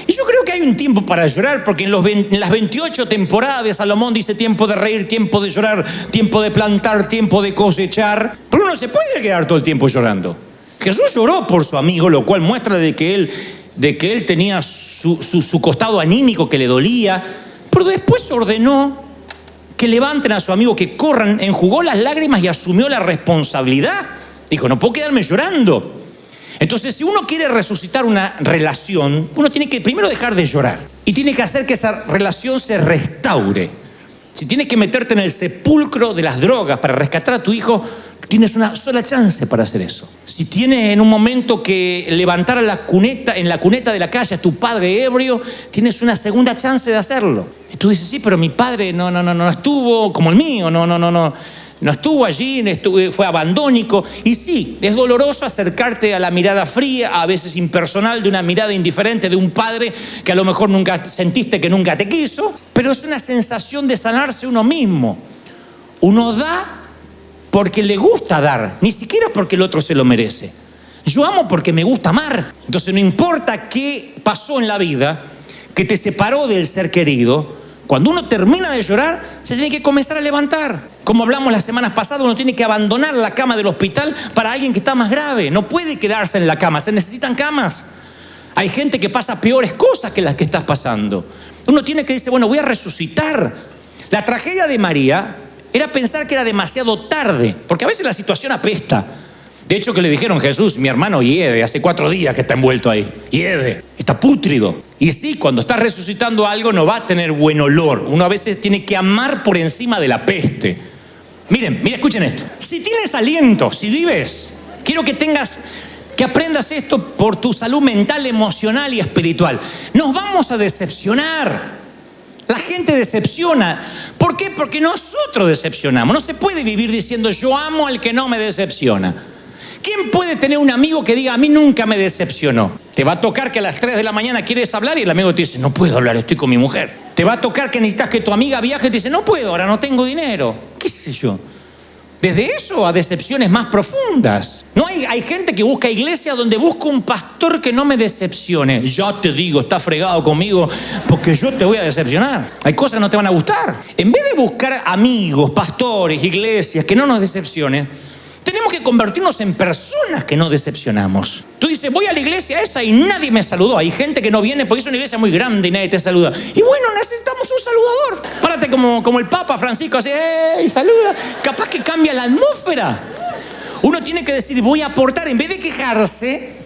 Y yo creo que hay un tiempo para llorar, porque en las 28 temporadas de Salomón dice tiempo de reír, tiempo de llorar, tiempo de plantar, tiempo de cosechar. Pero uno se puede quedar todo el tiempo llorando. Jesús lloró por su amigo, lo cual muestra de que él tenía su costado anímico que le dolía. Pero después ordenó que levanten a su amigo, que corran, enjugó las lágrimas y asumió la responsabilidad. Dijo, no puedo quedarme llorando. Entonces, si uno quiere resucitar una relación, uno tiene que primero dejar de llorar y tiene que hacer que esa relación se restaure. Si tienes que meterte en el sepulcro de las drogas para rescatar a tu hijo, tienes una sola chance para hacer eso. Si tienes en un momento que levantar en la cuneta de la calle a tu padre ebrio, tienes una segunda chance de hacerlo. Y tú dices, sí, pero mi padre no estuvo como el mío, no estuvo allí, fue abandónico. Y sí, es doloroso acercarte a la mirada fría, a veces impersonal, de una mirada indiferente de un padre que a lo mejor nunca sentiste que nunca te quiso, pero es una sensación de sanarse uno mismo. Uno da porque le gusta dar, ni siquiera porque el otro se lo merece. Yo amo porque me gusta amar. Entonces no importa qué pasó en la vida que te separó del ser querido, cuando uno termina de llorar, se tiene que comenzar a levantar. Como hablamos las semanas pasadas, uno tiene que abandonar la cama del hospital para alguien que está más grave. No puede quedarse en la cama, se necesitan camas. Hay gente que pasa peores cosas que las que estás pasando. Uno tiene que decir, bueno, voy a resucitar. La tragedia de María era pensar que era demasiado tarde, porque a veces la situación apesta. De hecho, que le dijeron, Jesús, mi hermano hiede, hace 4 días que está envuelto ahí. Hiede, está pútrido. Y sí, cuando estás resucitando algo no va a tener buen olor. Uno a veces tiene que amar por encima de la peste. Miren, escuchen esto. Si tienes aliento, si vives, quiero que aprendas esto por tu salud mental, emocional y espiritual. Nos vamos a decepcionar. La gente decepciona. ¿Por qué? Porque nosotros decepcionamos. No se puede vivir diciendo yo amo al que no me decepciona. ¿Quién puede tener un amigo que diga a mí nunca me decepcionó? Te va a tocar que a las 3 de la mañana quieres hablar y el amigo te dice no puedo hablar, estoy con mi mujer. Te va a tocar que necesitas que tu amiga viaje y te dice no puedo, ahora no tengo dinero. ¿Qué sé yo? Desde eso a decepciones más profundas. No hay gente que busca iglesias donde busca un pastor que no me decepcione. Ya te digo, está fregado conmigo porque yo te voy a decepcionar. Hay cosas que no te van a gustar. En vez de buscar amigos, pastores, iglesias que no nos decepcionen, tenemos que convertirnos en personas que no decepcionamos. Tú dices, voy a la iglesia esa y nadie me saludó. Hay gente que no viene porque es una iglesia muy grande y nadie te saluda. Y bueno, necesitamos un saludador. Párate como el Papa Francisco, así, ¡ey, saluda! Capaz que cambia la atmósfera. Uno tiene que decir, voy a aportar, en vez de quejarse,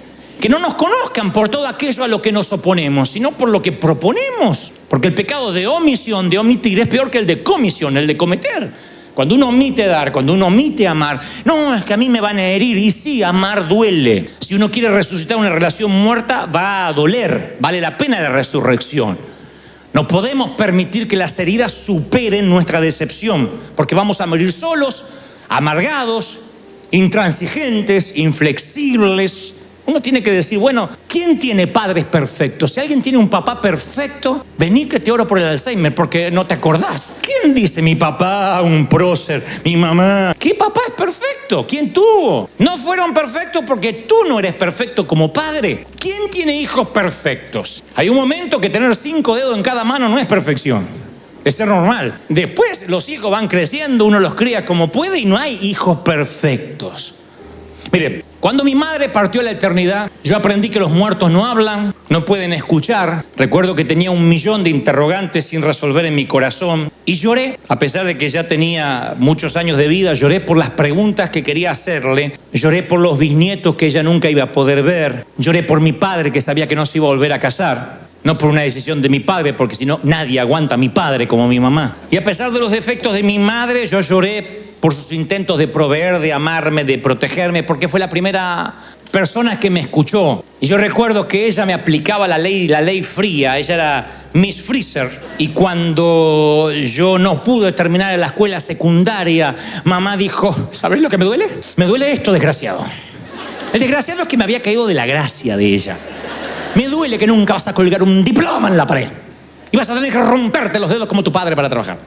que no nos conozcan por todo aquello a lo que nos oponemos, sino por lo que proponemos. Porque Porque el pecado de omisión, de omitir, es peor que el de comisión, el de cometer. Cuando uno omite dar, cuando uno omite amar, no, es que a mí me van a herir. Y sí, amar duele. Si uno quiere resucitar una relación muerta, va a doler. Vale la pena la resurrección. No podemos permitir que las heridas superen nuestra decepción, porque vamos a morir solos, amargados, intransigentes, inflexibles. Uno tiene que decir, bueno, ¿quién tiene padres perfectos? Si alguien tiene un papá perfecto, vení que te oro por el Alzheimer porque no te acordás. ¿Quién dice mi papá, un prócer, mi mamá? ¿Qué papá es perfecto? ¿Quién tuvo? No fueron perfectos porque tú no eres perfecto como padre. ¿Quién tiene hijos perfectos? Hay un momento que tener 5 dedos en cada mano no es perfección. Es ser normal. Después los hijos van creciendo, uno los cría como puede y no hay hijos perfectos. Mire, cuando mi madre partió a la eternidad, yo aprendí que los muertos no hablan, no pueden escuchar. Recuerdo que tenía 1.000.000 de interrogantes sin resolver en mi corazón. Y lloré, a pesar de que ya tenía muchos años de vida, lloré por las preguntas que quería hacerle. Lloré por los bisnietos que ella nunca iba a poder ver. Lloré por mi padre que sabía que no se iba a volver a casar. No por una decisión de mi padre, porque si no, nadie aguanta a mi padre como mi mamá. Y a pesar de los defectos de mi madre, yo lloré por sus intentos de proveer, de amarme, de protegerme, porque fue la primera persona que me escuchó. Y yo recuerdo que ella me aplicaba la ley fría. Ella era Miss Freezer. Y cuando yo no pude terminar la escuela secundaria, mamá dijo, ¿sabes lo que me duele? Me duele esto, desgraciado. El desgraciado es que me había caído de la gracia de ella. Me duele que nunca vas a colgar un diploma en la pared. Y vas a tener que romperte los dedos como tu padre para trabajar.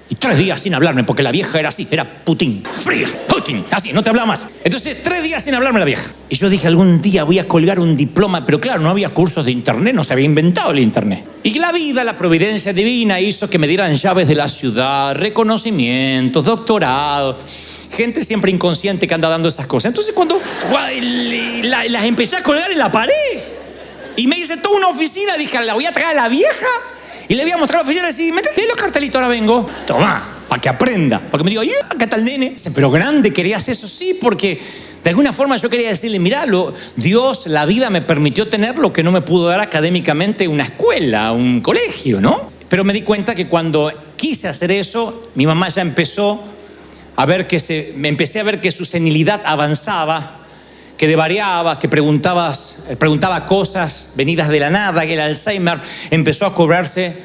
Y 3 días sin hablarme, porque la vieja era así, era Putin, fría, Putin, así, no te hablaba más. Entonces, 3 días sin hablarme la vieja. Y yo dije, algún día voy a colgar un diploma, pero claro, no había cursos de internet, no se había inventado el internet. Y la vida, la providencia divina hizo que me dieran llaves de la ciudad, reconocimientos, doctorado. Gente siempre inconsciente que anda dando esas cosas. Entonces, cuando las empecé a colgar en la pared, y me hice toda una oficina, dije, la voy a traer a la vieja. Y le voy a mostrar a la oficina y decir, métete los cartelitos, ahora vengo. Toma, para que aprenda. Para que me diga, ¿qué tal, nene? Dice, pero grande, ¿querías eso? Sí, porque de alguna forma yo quería decirle, mirá, Dios, la vida me permitió tener lo que no me pudo dar académicamente una escuela, un colegio, ¿no? Pero me di cuenta que cuando quise hacer eso, mi mamá ya empezó a ver empecé a ver que su senilidad avanzaba, que devariaba, que preguntaba cosas venidas de la nada, que el Alzheimer empezó a cobrarse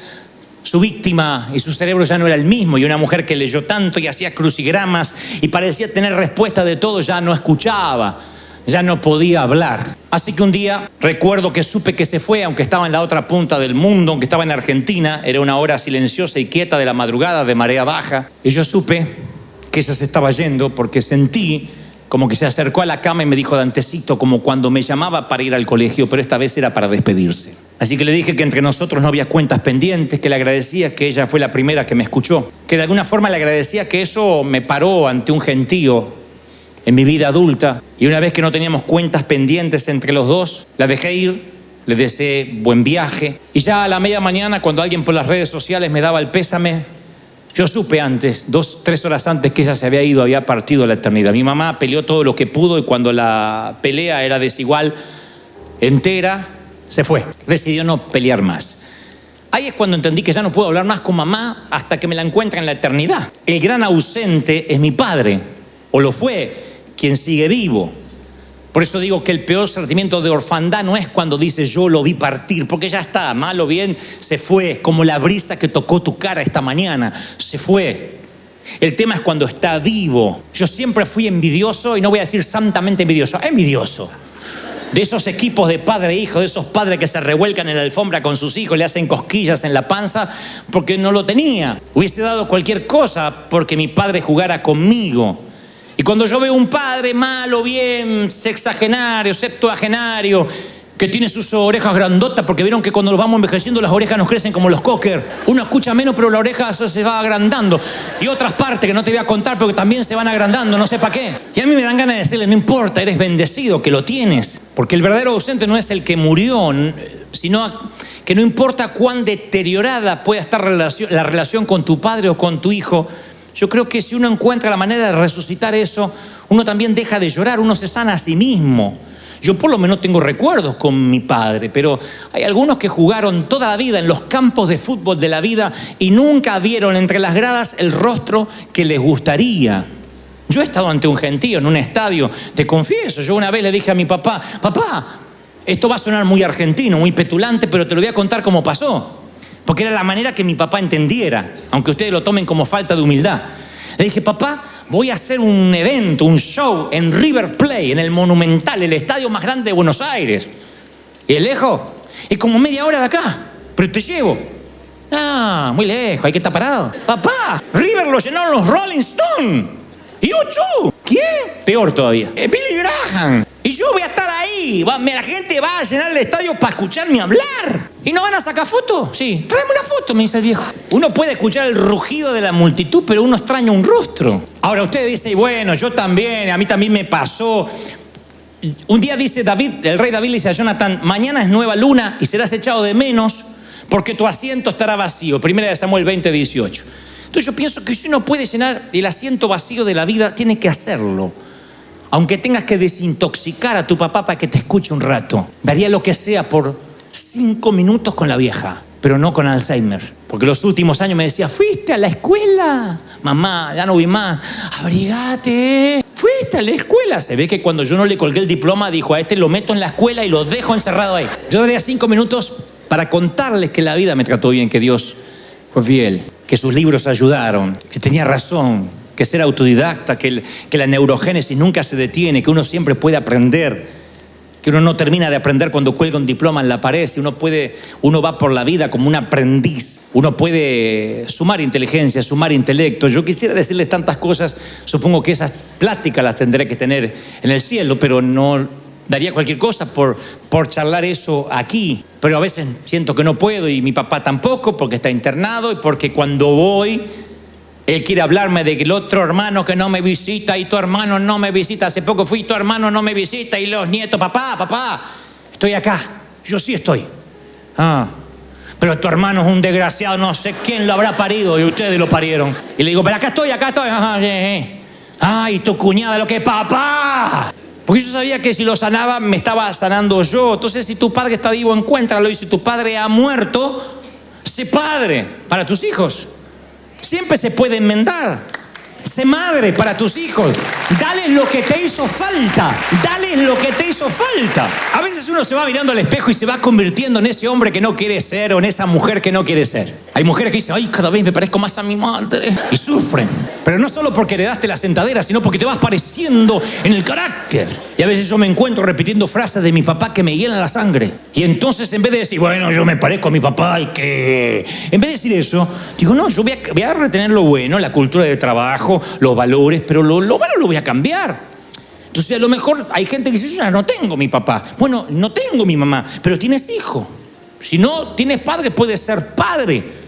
su víctima y su cerebro ya no era el mismo. Y una mujer que leyó tanto y hacía crucigramas y parecía tener respuesta de todo, ya no escuchaba, ya no podía hablar. Así que un día recuerdo que supe que se fue, aunque estaba en la otra punta del mundo, aunque estaba en Argentina. Era una hora silenciosa y quieta de la madrugada, de marea baja. Y yo supe que ella se estaba yendo porque sentí como que se acercó a la cama y me dijo, Dantecito, como cuando me llamaba para ir al colegio, pero esta vez era para despedirse. Así que le dije que entre nosotros no había cuentas pendientes, que le agradecía que ella fue la primera que me escuchó, que de alguna forma le agradecía que eso me paró ante un gentío en mi vida adulta. Y una vez que no teníamos cuentas pendientes entre los dos, la dejé ir, le deseé buen viaje. Y ya a la media mañana, cuando alguien por las redes sociales me daba el pésame, yo supe antes, 2-3 horas antes, que ella se había ido, había partido a la eternidad. Mi mamá peleó todo lo que pudo y cuando la pelea era desigual, entera, se fue. Decidió no pelear más. Ahí es cuando entendí que ya no puedo hablar más con mamá hasta que me la encuentre en la eternidad. El gran ausente es mi padre, o lo fue, quien sigue vivo. Por eso digo que el peor sentimiento de orfandad no es cuando dices yo lo vi partir, porque ya está, mal o bien, se fue, como la brisa que tocó tu cara esta mañana, se fue. El tema es cuando está vivo. Yo siempre fui envidioso, y no voy a decir santamente envidioso. De esos equipos de padre e hijo, de esos padres que se revuelcan en la alfombra con sus hijos, le hacen cosquillas en la panza porque no lo tenía. Hubiese dado cualquier cosa porque mi padre jugara conmigo. Y cuando yo veo un padre malo, bien, sexagenario, septuagenario, que tiene sus orejas grandotas, porque vieron que cuando nos vamos envejeciendo las orejas nos crecen como los cocker. Uno escucha menos, pero la oreja se va agrandando. Y otras partes que no te voy a contar, pero que también se van agrandando, no sé para qué. Y a mí me dan ganas de decirle, no importa, eres bendecido, que lo tienes. Porque el verdadero ausente no es el que murió, sino que no importa cuán deteriorada pueda estar la relación con tu padre o con tu hijo. Yo creo que si uno encuentra la manera de resucitar eso, uno también deja de llorar, uno se sana a sí mismo. Yo por lo menos tengo recuerdos con mi padre, pero hay algunos que jugaron toda la vida en los campos de fútbol de la vida y nunca vieron entre las gradas el rostro que les gustaría. Yo he estado ante un gentío en un estadio, te confieso, yo una vez le dije a mi papá, papá, esto va a sonar muy argentino, muy petulante, pero te lo voy a contar cómo pasó, porque era la manera que mi papá entendiera, aunque ustedes lo tomen como falta de humildad. Le dije, papá, voy a hacer un evento, un show en River Plate, en el Monumental, el estadio más grande de Buenos Aires. ¿Y es lejos? Es como media hora de acá, pero te llevo. Ah, muy lejos, hay que estar parado. Papá, River lo llenaron los Rolling Stones. ¿Y U2? ¿Quién? Peor todavía. Billy Graham. Y yo voy a estar ahí. La gente va a llenar el estadio para escucharme hablar. ¿Y no van a sacar fotos? Sí. Tráeme una foto, me dice el viejo. Uno puede escuchar el rugido de la multitud, pero uno extraña un rostro. Ahora usted dice, bueno, yo también, a mí también me pasó. Un día dice David, el rey David le dice a Jonathan, mañana es nueva luna y serás echado de menos porque tu asiento estará vacío. 1 Samuel 20:18. Entonces yo pienso que si uno puede llenar el asiento vacío de la vida, tiene que hacerlo. Aunque tengas que desintoxicar a tu papá para que te escuche un rato. Daría lo que sea por 5 minutos con la vieja, pero no con Alzheimer. Porque los últimos años me decía, fuiste a la escuela. Mamá, ya no vi más. Abrigate. Fuiste a la escuela. Se ve que cuando yo no le colgué el diploma, dijo, a este lo meto en la escuela y lo dejo encerrado ahí. Yo daría 5 minutos para contarles que la vida me trató bien, que Dios fue fiel, que sus libros ayudaron, que tenía razón, que ser autodidacta, que la neurogénesis nunca se detiene, que uno siempre puede aprender, que uno no termina de aprender cuando cuelga un diploma en la pared, si uno va por la vida como un aprendiz, uno puede sumar inteligencia, sumar intelecto. Yo quisiera decirles tantas cosas, supongo que esas pláticas las tendré que tener en el cielo, pero no daría cualquier cosa por charlar eso aquí. Pero a veces siento que no puedo y mi papá tampoco porque está internado y porque cuando voy, él quiere hablarme de que el otro hermano que no me visita y tu hermano no me visita. Hace poco fui, tu hermano no me visita y los nietos, papá, estoy acá. Yo sí estoy. Pero tu hermano es un desgraciado, no sé quién lo habrá parido y ustedes lo parieron. Y le digo, pero acá estoy. Ay, tu cuñada, lo que es papá. Porque yo sabía que si lo sanaba, me estaba sanando yo. Entonces, si tu padre está vivo, encuéntralo. Y si tu padre ha muerto, sé padre para tus hijos. Siempre se puede enmendar. Sé madre para tus hijos. Dales lo que te hizo falta. Dales lo que te hizo falta. A veces uno se va mirando al espejo y se va convirtiendo en ese hombre que no quiere ser o en esa mujer que no quiere ser. Hay mujeres que dicen, ay, cada vez me parezco más a mi madre. Y sufren. Pero no solo porque heredaste la sentadera, sino porque te vas pareciendo en el carácter. Y a veces yo me encuentro repitiendo frases de mi papá que me hielan la sangre. Y entonces en vez de decir, bueno, yo me parezco a mi papá y que... En vez de decir eso, digo, no, yo voy a retener lo bueno, la cultura de trabajo, los valores, pero lo malo lo voy a cambiar. Entonces a lo mejor hay gente que dice, yo ya no tengo mi papá. Bueno, no tengo mi mamá, pero tienes hijo. Si no tienes padre, puedes ser padre.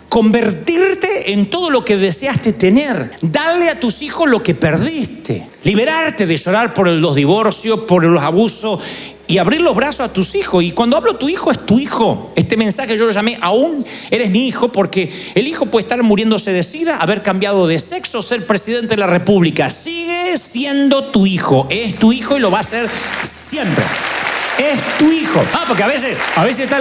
Convertirte en todo lo que deseaste tener. Darle a tus hijos lo que perdiste. Liberarte de llorar por los divorcios, por los abusos y abrir los brazos a tus hijos. Y cuando hablo tu hijo, es tu hijo. Este mensaje yo lo llamé aún eres mi hijo, porque el hijo puede estar muriéndose de sida, haber cambiado de sexo, ser presidente de la república. Sigue siendo tu hijo. Es tu hijo y lo va a ser siempre. Es tu hijo. Porque a veces está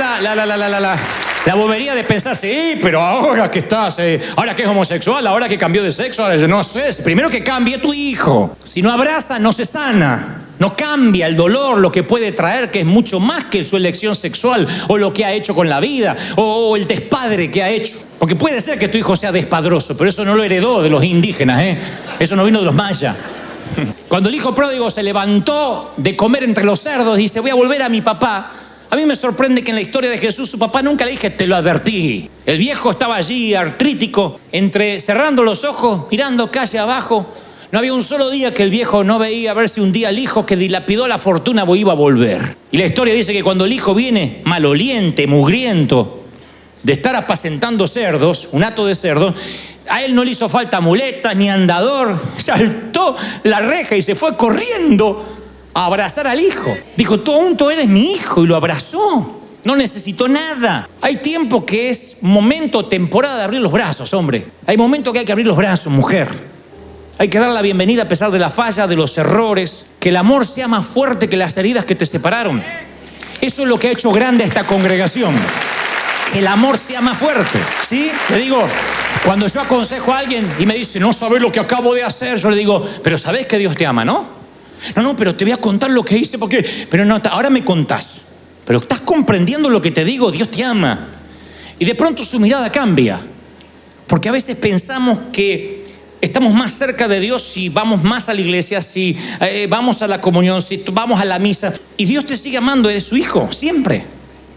la bobería de pensar, sí, pero ahora que estás, ahora que es homosexual, ahora que cambió de sexo, ahora yo no sé. Primero que cambie tu hijo. Si no abraza, no se sana. No cambia el dolor, lo que puede traer, que es mucho más que su elección sexual, o lo que ha hecho con la vida, o el despadre que ha hecho. Porque puede ser que tu hijo sea despadroso, pero eso no lo heredó de los indígenas, Eso no vino de los mayas. Cuando el hijo pródigo se levantó de comer entre los cerdos y dice, voy a volver a mi papá, a mí me sorprende que en la historia de Jesús su papá nunca le dije, te lo advertí. El viejo estaba allí, artrítico, cerrando los ojos, mirando calle abajo. No había un solo día que el viejo no veía a ver si un día el hijo que dilapidó la fortuna iba a volver. Y la historia dice que cuando el hijo viene maloliente, mugriento, de estar apacentando cerdos, un hato de cerdos, a él no le hizo falta muletas ni andador. Saltó la reja y se fue corriendo a abrazar al hijo. Dijo, tonto, eres mi hijo, y lo abrazó. No necesitó nada. Hay tiempo que es momento, temporada de abrir los brazos, hombre. Hay momento que hay que abrir los brazos, mujer. Hay que dar la bienvenida a pesar de la falla, de los errores. Que el amor sea más fuerte que las heridas que te separaron. Eso es lo que ha hecho grande a esta congregación. Que el amor sea más fuerte, ¿sí? Le digo, cuando yo aconsejo a alguien y me dice, no sabes lo que acabo de hacer, yo le digo, pero sabes que Dios te ama, ¿no? No, pero te voy a contar lo que hice porque... Pero no, ahora me contás. Pero estás comprendiendo lo que te digo, Dios te ama. Y de pronto su mirada cambia. Porque a veces pensamos que estamos más cerca de Dios si vamos más a la iglesia, si vamos a la comunión, si vamos a la misa. Y Dios te sigue amando, eres su hijo, siempre.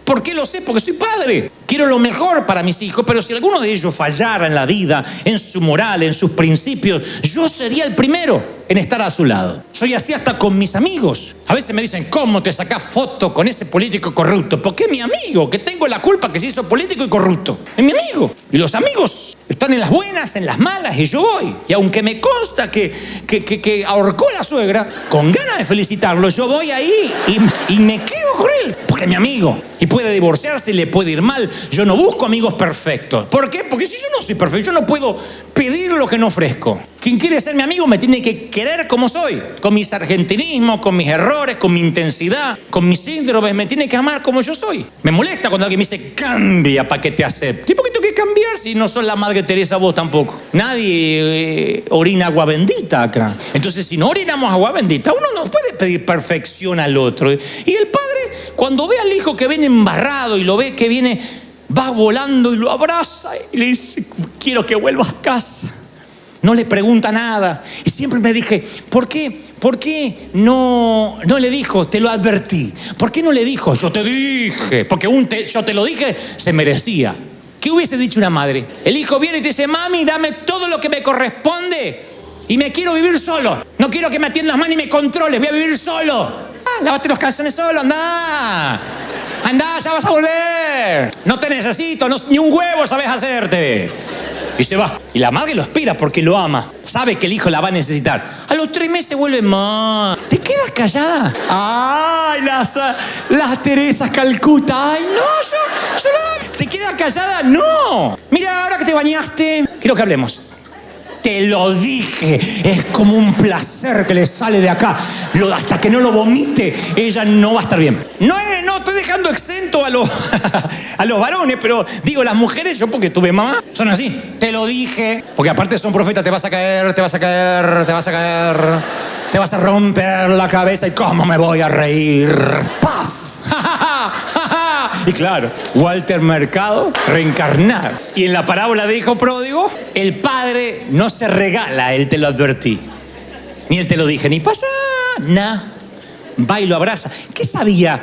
¿Por qué lo sé? Porque soy padre. Quiero lo mejor para mis hijos, pero si alguno de ellos fallara en la vida, en su moral, en sus principios, yo sería el primero en estar a su lado. Soy así hasta con mis amigos. A veces me dicen, ¿cómo te sacás foto con ese político corrupto? Porque es mi amigo, que tengo la culpa que se hizo político y corrupto. Es mi amigo. Y los amigos están en las buenas, en las malas, y yo voy. Y aunque me consta que ahorcó a la suegra, con ganas de felicitarlo, yo voy ahí y me quedo con él. Porque es mi amigo. Y puede divorciarse y le puede ir mal. Yo no busco amigos perfectos. ¿Por qué? Porque si yo no soy perfecto, yo no puedo pedir lo que no ofrezco. Quien quiere ser mi amigo me tiene que querer como soy. Con mis argentinismos, con mis errores, con mi intensidad, con mis síndromes. Me tiene que amar como yo soy. Me molesta cuando alguien me dice, cambia para que te acepte. ¿Y por qué tengo que cambiar si no sos la Madre Teresa vos tampoco? Nadie orina agua bendita acá. Entonces, si no orinamos agua bendita, uno no puede pedir perfección al otro. Y el padre, cuando ve al hijo que viene embarrado y lo ve que viene, va volando y lo abraza y le dice, quiero que vuelvas a casa. No le pregunta nada. Y siempre me dije, ¿por qué no le dijo, te lo advertí? ¿Por qué no le dijo, yo te dije? Porque yo te lo dije, se merecía. ¿Qué hubiese dicho una madre? El hijo viene y te dice, mami, dame todo lo que me corresponde y me quiero vivir solo. No quiero que me atiendas más ni me controles, voy a vivir solo. Lávate los calzones solo, anda, ya vas a volver. No te necesito, ni un huevo sabes hacerte. Y se va. Y la madre lo espera porque lo ama. Sabe que el hijo la va a necesitar. A los 3 meses vuelve más. ¿Te quedas callada? ¡Ay, las Teresas Calcuta! ¡Ay, no! ¿Te quedas callada? ¡No! Mira, ahora que te bañaste, quiero que hablemos. Te lo dije, es como un placer que le sale de acá. Hasta que no lo vomite, ella no va a estar bien. No estoy dejando exento a los varones, pero digo, las mujeres, yo porque tuve mamá, son así. Te lo dije, porque aparte son profetas, te vas a caer, te vas a romper la cabeza. ¿Y cómo me voy a reír? ¡Paf! Y claro, Walter Mercado, reencarnar. Y en la parábola de hijo pródigo, el padre no se regala, él te lo advertí. Ni él te lo dije, ni pasa nada. Va y lo abraza. ¿Qué sabía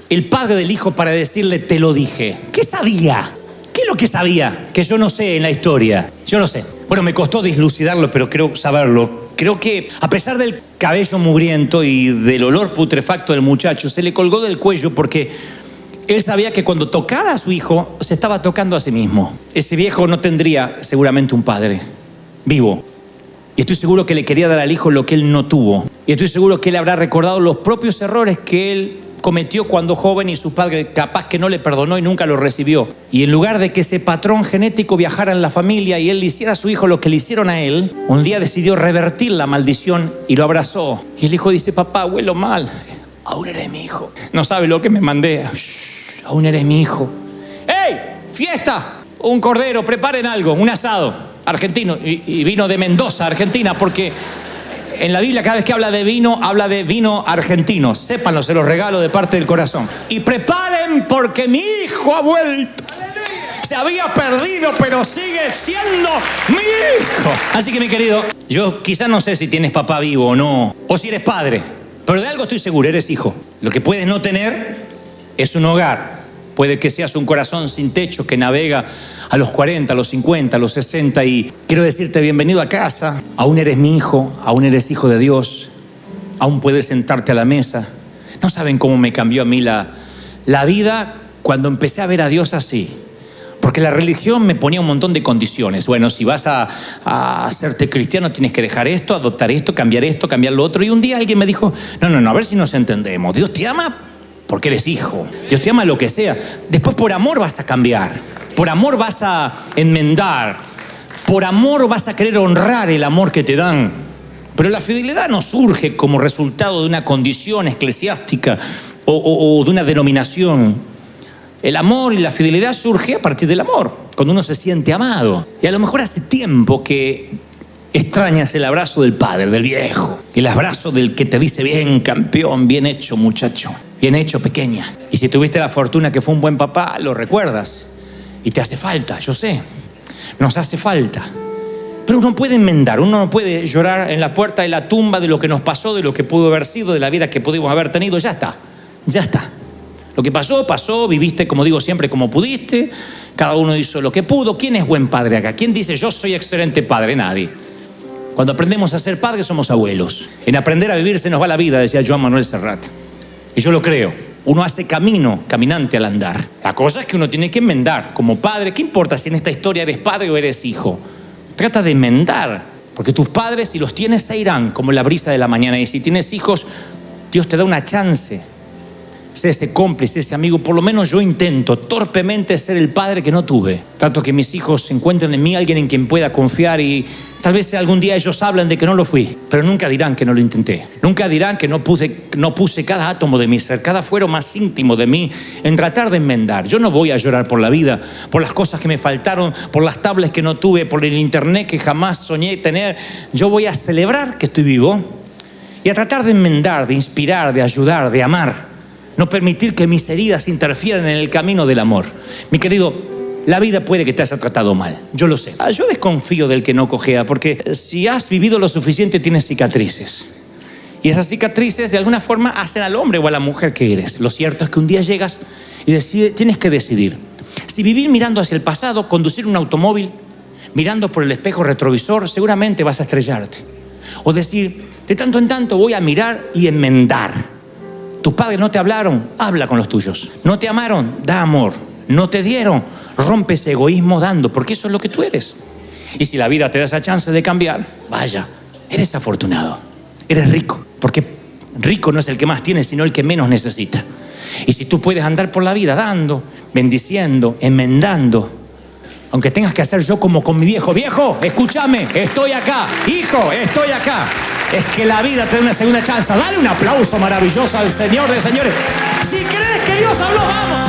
el padre del hijo para decirle te lo dije? ¿Qué sabía? ¿Qué es lo que sabía? Que yo no sé en la historia. Yo no sé. Bueno, me costó dislucidarlo, pero creo saberlo. Creo que a pesar del cabello mugriento y del olor putrefacto del muchacho, se le colgó del cuello porque él sabía que cuando tocara a su hijo, se estaba tocando a sí mismo. Ese viejo no tendría seguramente un padre vivo. Y estoy seguro que le quería dar al hijo lo que él no tuvo. Y estoy seguro que él habrá recordado los propios errores que él cometió cuando joven y su padre capaz que no le perdonó y nunca lo recibió. Y en lugar de que ese patrón genético viajara en la familia y él le hiciera a su hijo lo que le hicieron a él, un día decidió revertir la maldición y lo abrazó. Y el hijo dice, papá, huelo mal. Aún eres mi hijo. No sabe lo que me mandé. Aún eres mi hijo. ¡Ey! ¡Fiesta! Un cordero, preparen algo, un asado argentino. Y vino de Mendoza, Argentina, porque en la Biblia cada vez que habla de vino argentino. Sépanlo, se los regalo de parte del corazón. Y preparen porque mi hijo ha vuelto. Se había perdido, pero sigue siendo mi hijo. Así que, mi querido, yo quizás no sé si tienes papá vivo o no, o si eres padre, pero de algo estoy seguro, eres hijo. Lo que puedes no tener es un hogar. Puede que seas un corazón sin techo que navega a los 40, a los 50, a los 60 y quiero decirte bienvenido a casa. Aún eres mi hijo, aún eres hijo de Dios, aún puedes sentarte a la mesa. No saben cómo me cambió a mí la vida cuando empecé a ver a Dios así. Porque la religión me ponía un montón de condiciones. Bueno, si vas a hacerte cristiano tienes que dejar esto, adoptar esto, cambiar lo otro. Y un día alguien me dijo, no, a ver si nos entendemos. Dios te ama porque eres hijo. Dios te ama lo que sea. Después por amor vas a cambiar. Por amor vas a enmendar. Por amor vas a querer honrar el amor que te dan. Pero la fidelidad no surge como resultado de una condición eclesiástica o de una denominación. El amor y la fidelidad surge a partir del amor, cuando uno se siente amado. Y a lo mejor hace tiempo que extrañas el abrazo del padre, del viejo, el abrazo del que te dice: bien, campeón, bien hecho, muchacho, bien hecho, pequeña. Y si tuviste la fortuna que fue un buen papá, lo recuerdas y te hace falta, yo sé, nos hace falta. Pero uno puede enmendar, uno no puede llorar en la puerta de la tumba de lo que nos pasó, de lo que pudo haber sido, de la vida que pudimos haber tenido. Ya está, ya está. Lo que pasó, pasó, viviste, como digo siempre, como pudiste. Cada uno hizo lo que pudo. ¿Quién es buen padre acá? ¿Quién dice yo soy excelente padre? Nadie. Cuando aprendemos a ser padres somos abuelos. En aprender a vivir se nos va la vida, decía Joan Manuel Serrat. Y yo lo creo. Uno hace camino, caminante al andar. La cosa es que uno tiene que enmendar. Como padre, ¿qué importa si en esta historia eres padre o eres hijo? Trata de enmendar, porque tus padres, si los tienes, se irán como la brisa de la mañana. Y si tienes hijos, Dios te da una chance. Sé ese cómplice, ese amigo. Por lo menos yo intento torpemente ser el padre que no tuve. Trato que mis hijos encuentren en mí alguien en quien pueda confiar, y tal vez algún día ellos hablan de que no lo fui, pero nunca dirán que no lo intenté. Nunca dirán que no puse cada átomo de mi ser, cada fuero más íntimo de mí en tratar de enmendar. Yo no voy a llorar por la vida, por las cosas que me faltaron, por las tablets que no tuve, por el internet que jamás soñé tener. Yo voy a celebrar que estoy vivo y a tratar de enmendar, de inspirar, de ayudar, de amar. No permitir que mis heridas interfieran en el camino del amor. Mi querido, la vida puede que te haya tratado mal, yo lo sé. Yo desconfío del que no cojea, porque si has vivido lo suficiente tienes cicatrices. Y esas cicatrices de alguna forma hacen al hombre o a la mujer que eres. Lo cierto es que un día llegas y tienes que decidir si vivir mirando hacia el pasado, conducir un automóvil, mirando por el espejo retrovisor, seguramente vas a estrellarte. O decir, de tanto en tanto voy a mirar y enmendar. Tus padres no te hablaron, habla con los tuyos. No te amaron, da amor. No te dieron, rompe ese egoísmo dando, porque eso es lo que tú eres. Y si la vida te da esa chance de cambiar, vaya, eres afortunado, eres rico, porque rico no es el que más tiene, sino el que menos necesita. Y si tú puedes andar por la vida dando, bendiciendo, enmendando, aunque tengas que hacer yo como con mi viejo: viejo, escúchame, estoy acá, hijo, estoy acá. Es que la vida te da una segunda chance. Dale un aplauso maravilloso al Señor de señores. Si crees que Dios habló, vamos.